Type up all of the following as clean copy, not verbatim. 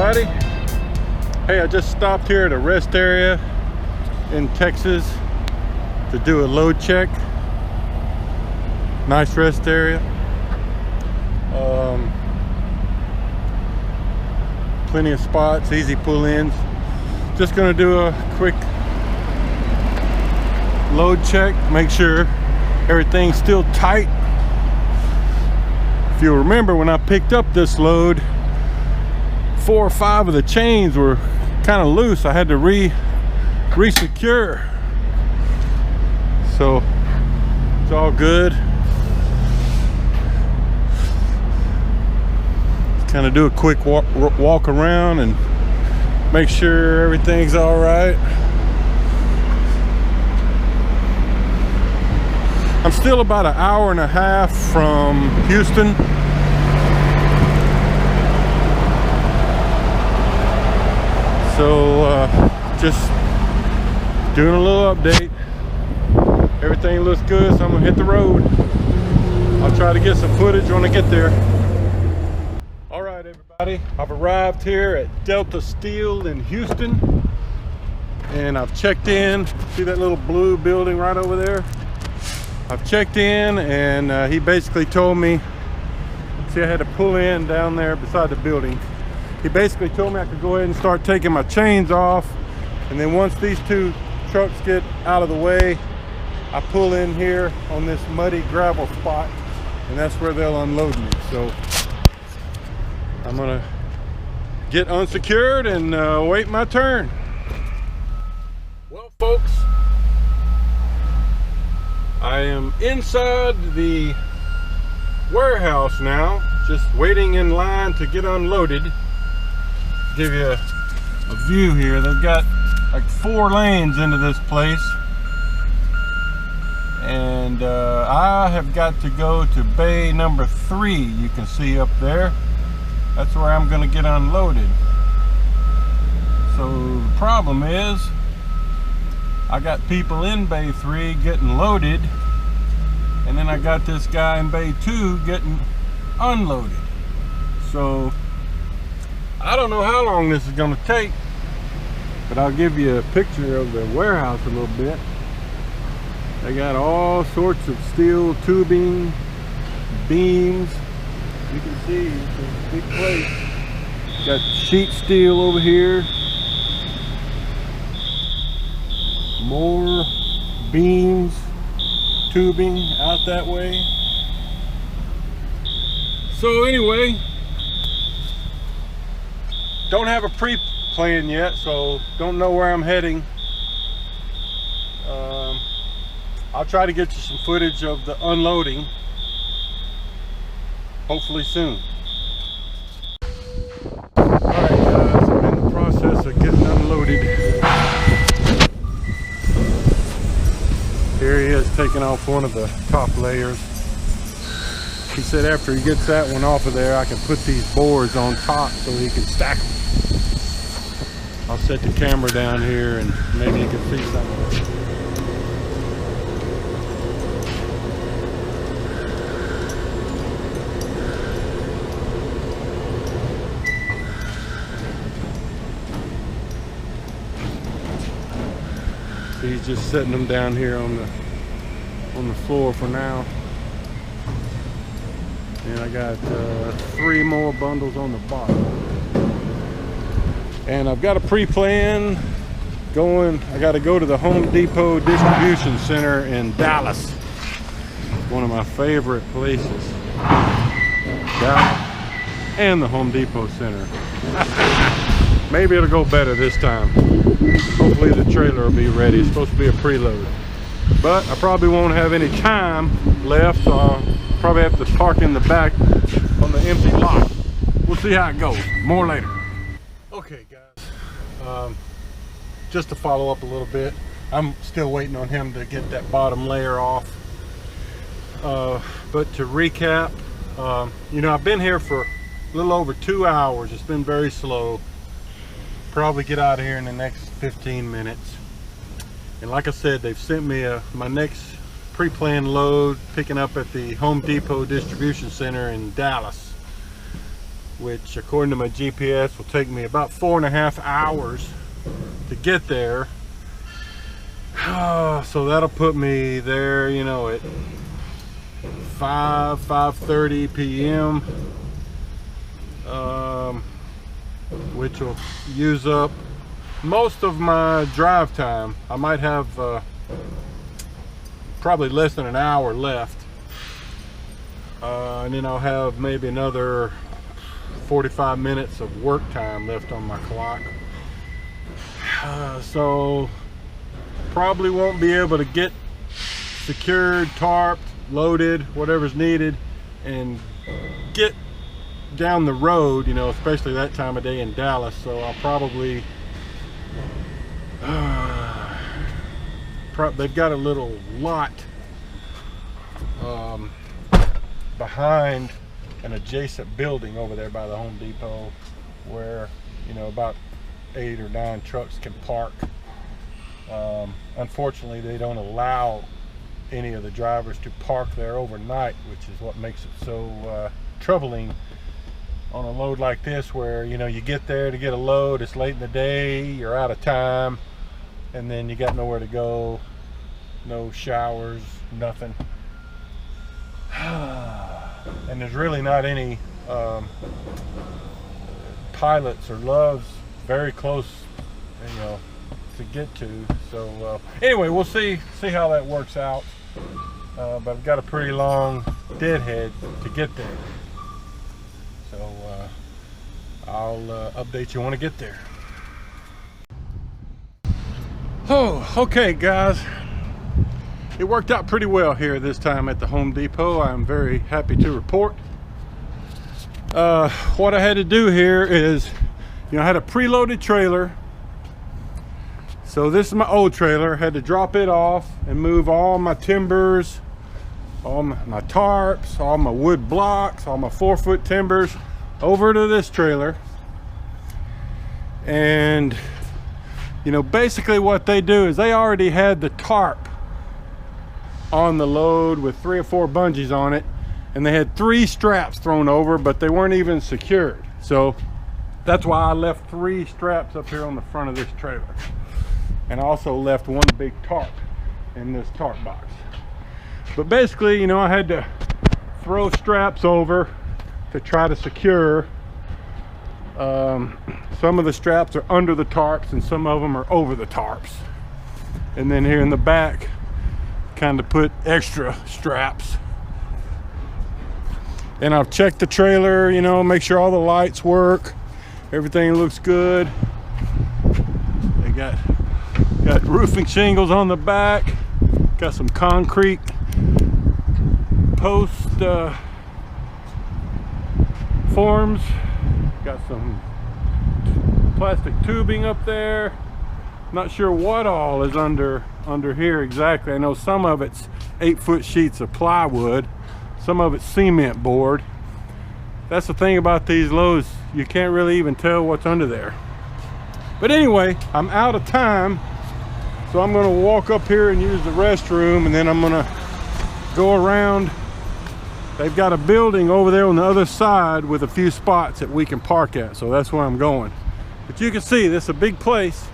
everybody. Hey, I just stopped here at a rest area in Texas to do a load check. Nice rest area. Plenty of spots, easy pull-ins. Just gonna do a quick load check, make sure everything's still tight. If you remember, when I picked up this load, 4 or 5 of the chains were kind of loose. I had to re-secure. So it's all good. Kind of do a quick walk around and make sure everything's all right. I'm still about an hour and a half from Houston. So just doing a little update. Everything looks good, so I'm gonna hit the road. I'll try to get some footage when I get there. All right, everybody, I've arrived here at Delta Steel in Houston, and I've checked in. See that little blue building right over there? I've checked in, and he basically told me, see, I had to pull in down there beside the building. He basically told me I could go ahead and start taking my chains off, and then once these 2 trucks get out of the way, I pull in here on this muddy gravel spot, and that's where they'll unload me. So I'm gonna get unsecured and wait my turn. Well, folks, I am inside the warehouse now, just waiting in line to get unloaded. Give you a view here. They've got like 4 lanes into this place, and I have got to go to bay number 3. You can see up there. That's where I'm going to get unloaded. So the problem is, I got people in bay 3 getting loaded, and then I got this guy in bay 2 getting unloaded. So I don't know how long this is going to take, but I'll give you a picture of the warehouse a little bit. They got all sorts of steel tubing, beams. You can see it's a big place. Got sheet steel over here. More beams, tubing out that way. So anyway, don't have a pre-plan yet, so don't know where I'm heading. I'll try to get you some footage of the unloading, hopefully soon. Alright guys, I'm in the process of getting unloaded. Here he is, taking off one of the top layers. He said after he gets that one off of there, I can put these boards on top so he can stack them. I'll set the camera down here and maybe you can see something. He's just setting them down here on the floor for now. And I got 3 more bundles on the bottom. And I've got a pre-plan going. I got to go to the Home Depot distribution center in Dallas. One of my favorite places. Dallas and the Home Depot center. Maybe it'll go better this time. Hopefully the trailer will be ready. It's supposed to be a preload. But I probably won't have any time left, so I'll probably have to park in the back on the empty lot. We'll see how it goes. More later. Okay guys, just to follow up a little bit, I'm still waiting on him to get that bottom layer off. But to recap, you know, I've been here for a little over 2 hours. It's been very slow. Probably get out of here in the next 15 minutes. And like I said, they've sent me my next pre-planned load, picking up at the Home Depot distribution center in Dallas. which according to my GPS will take me about 4.5 hours to get there. So that'll put me there, you know, at 5:30 p.m. Which will use up most of my drive time. I might have probably less than an hour left, and then I'll have maybe another 45 minutes of work time left on my clock. So probably won't be able to get secured, tarped, loaded, whatever's needed, and get down the road, you know, especially that time of day in Dallas. So I'll probably they've got a little lot behind an adjacent building over there by the Home Depot where, you know, about 8 or 9 trucks can park. Unfortunately, they don't allow any of the drivers to park there overnight, which is what makes it so troubling on a load like this, where, you know, you get there to get a load, it's late in the day, you're out of time, and then you got nowhere to go, no showers, nothing. And there's really not any pilots or loves very close, you know, to get to. So anyway, we'll see how that works out. But I've got a pretty long deadhead to get there. So I'll update you when I get there. Oh, okay guys. It worked out pretty well here this time at the Home Depot. I'm very happy to report. What I had to do here is, you know, I had a preloaded trailer. So this is my old trailer. I had to drop it off and move all my timbers, all my tarps, all my wood blocks, all my 4-foot timbers over to this trailer. And, you know, basically what they do is they already had the tarp on the load with 3 or 4 bungees on it, and they had 3 straps thrown over, but they weren't even secured. So that's why I left 3 straps up here on the front of this trailer, and I also left 1 big tarp in this tarp box. But basically, you know, I had to throw straps over to try to secure. Some of the straps are under the tarps and some of them are over the tarps, and then here in the back kind of put extra straps. And I've checked the trailer, you know, make sure all the lights work, everything looks good. They got roofing shingles on the back, got some concrete post forms, got some plastic tubing up there. Not sure what all is under here exactly. I know some of it's 8-foot sheets of plywood, some of it's cement board. That's the thing about these loads, you can't really even tell what's under there. But anyway, I'm out of time, so I'm gonna walk up here and use the restroom, and then I'm gonna go around. They've got a building over there on the other side with a few spots that we can park at, so that's where I'm going. But you can see this is a big place.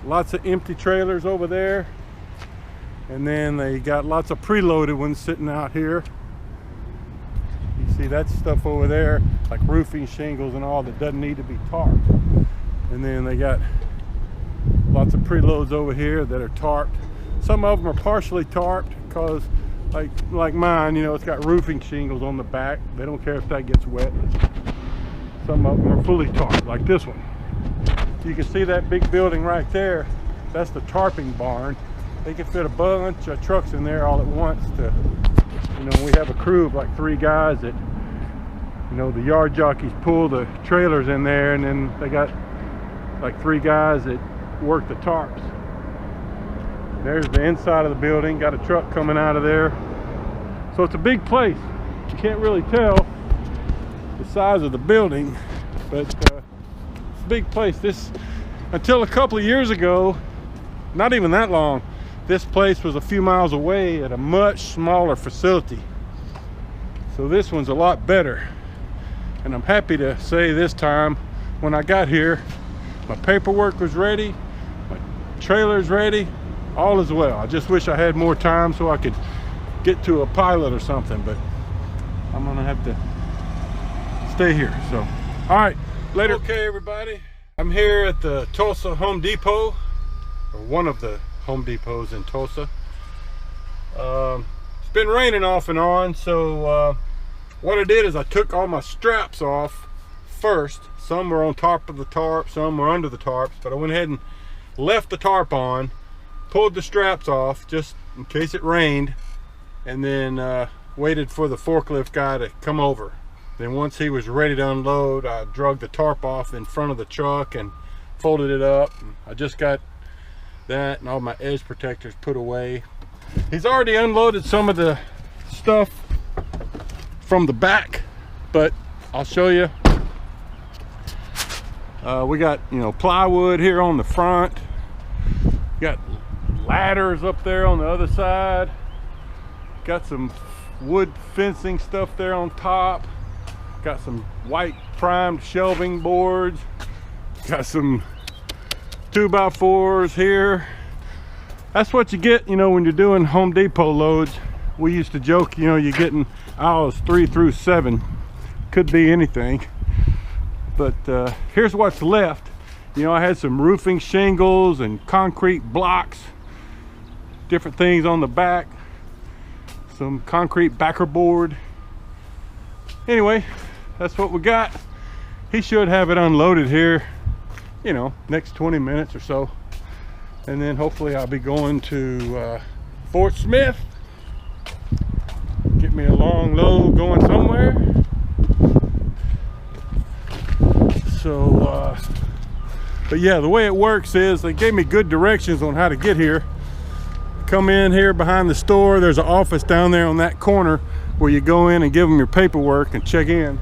Lots of empty trailers over there, and then they got lots of preloaded ones sitting out here. You see that stuff over there, like roofing shingles and all that doesn't need to be tarped. And then they got lots of preloads over here that are tarped. Some of them are partially tarped because, like mine, you know, it's got roofing shingles on the back. They don't care if that gets wet. Some of them are fully tarped, like this one. You can see that big building right there. That's the tarping barn. They can fit a bunch of trucks in there all at once. To, you know, we have a crew of like 3 guys that, you know, the yard jockeys pull the trailers in there, and then they got like 3 guys that work the tarps. There's the inside of the building. Got a truck coming out of there. So it's a big place. You can't really tell the size of the building, but big place. This, until a couple of years ago, not even that long, this place was a few miles away at a much smaller facility. So this one's a lot better. And I'm happy to say this time, when I got here, my paperwork was ready, my trailer's ready, all is well. I just wish I had more time so I could get to a pilot or something, but I'm gonna have to stay here. So, all right, later. Okay, everybody, I'm here at the Tulsa Home Depot, or one of the Home Depots in Tulsa. It's been raining off and on, so what I did is I took all my straps off first. Some were on top of the tarp, some were under the tarps, but I went ahead and left the tarp on, pulled the straps off just in case it rained, and then waited for the forklift guy to come over. Then once he was ready to unload, I drug the tarp off in front of the truck and folded it up. I just got that and all my edge protectors put away. He's already unloaded some of the stuff from the back, but I'll show you. We got, you know, plywood here on the front, got ladders up there on the other side, got some wood fencing stuff there on top, got some white primed shelving boards, got some 2x4s here. That's what you get, you know, when you're doing Home Depot loads. We used to joke, you know, you're getting aisles 3 through 7. Could be anything. But here's what's left. You know, I had some roofing shingles and concrete blocks, different things on the back, some concrete backer board. Anyway, that's what we got. He should have it unloaded here, you know, next 20 minutes or so. And then hopefully I'll be going to Fort Smith. Get me a long load going somewhere. So, but yeah, the way it works is they gave me good directions on how to get here. Come in here behind the store. There's an office down there on that corner where you go in and give them your paperwork and check in.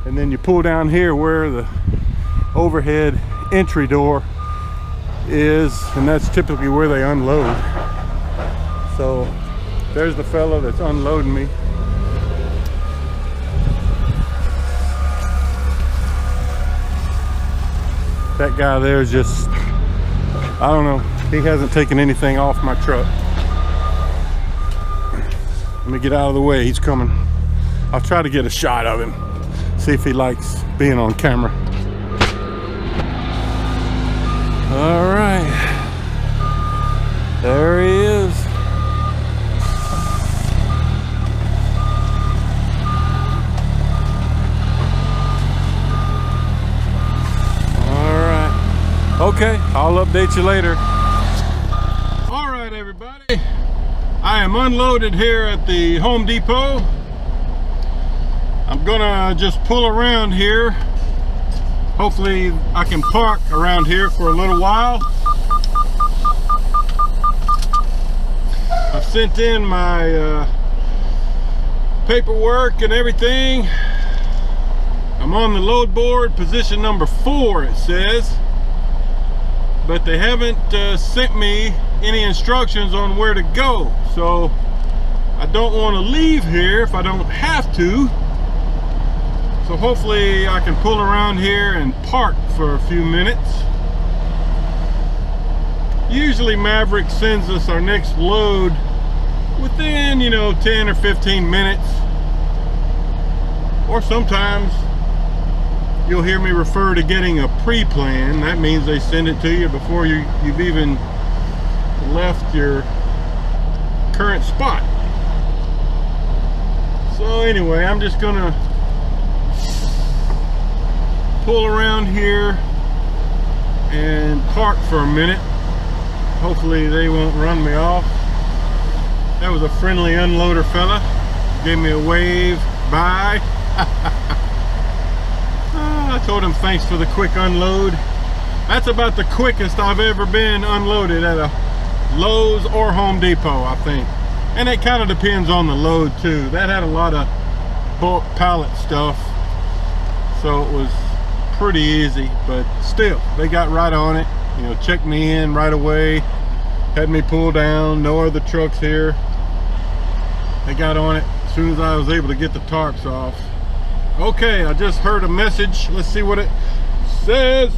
And then you pull down here where the overhead entry door is, and that's typically where they unload. So there's the fella that's unloading me. That guy there is just, I don't know, he hasn't taken anything off my truck. Let me get out of the way, he's coming. I'll try to get a shot of him, see if he likes being on camera. All right, there he is. Okay, I'll update you later. All right, everybody. I am unloaded here at the Home Depot. I'm gonna just pull around here. Hopefully I can park around here for a little while. I've sent in my paperwork and everything. I'm on the load board, position number 4 it says. But they haven't sent me any instructions on where to go. So I don't want to leave here if I don't have to. So hopefully I can pull around here and park for a few minutes. Usually Maverick sends us our next load within, you know, 10 or 15 minutes. Or sometimes you'll hear me refer to getting a pre-plan. That means they send it to you before you've even left your current spot. So anyway, I'm just gonna pull around here and park for a minute. Hopefully they won't run me off. That was a friendly unloader fella. Gave me a wave, bye. I told him thanks for the quick unload. That's about the quickest I've ever been unloaded at a Lowe's or Home Depot, I think. And it kind of depends on the load too. That had a lot of bulk pallet stuff, so it was pretty easy, but still, they got right on it. You know, checked me in right away, had me pull down, no other trucks here. They got on it as soon as I was able to get the tarps off. Okay, I just heard a message. Let's see what it says.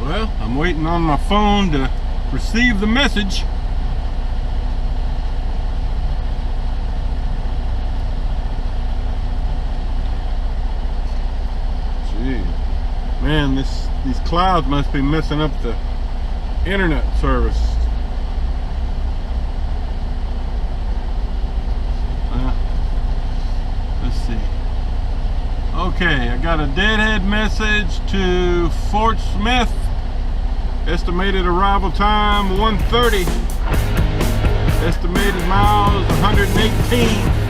Well, I'm waiting on my phone to receive the message. Gee, man, these clouds must be messing up the internet service. Let's see. Okay, I got a deadhead message to Fort Smith. Estimated arrival time 1:30. Estimated miles 118.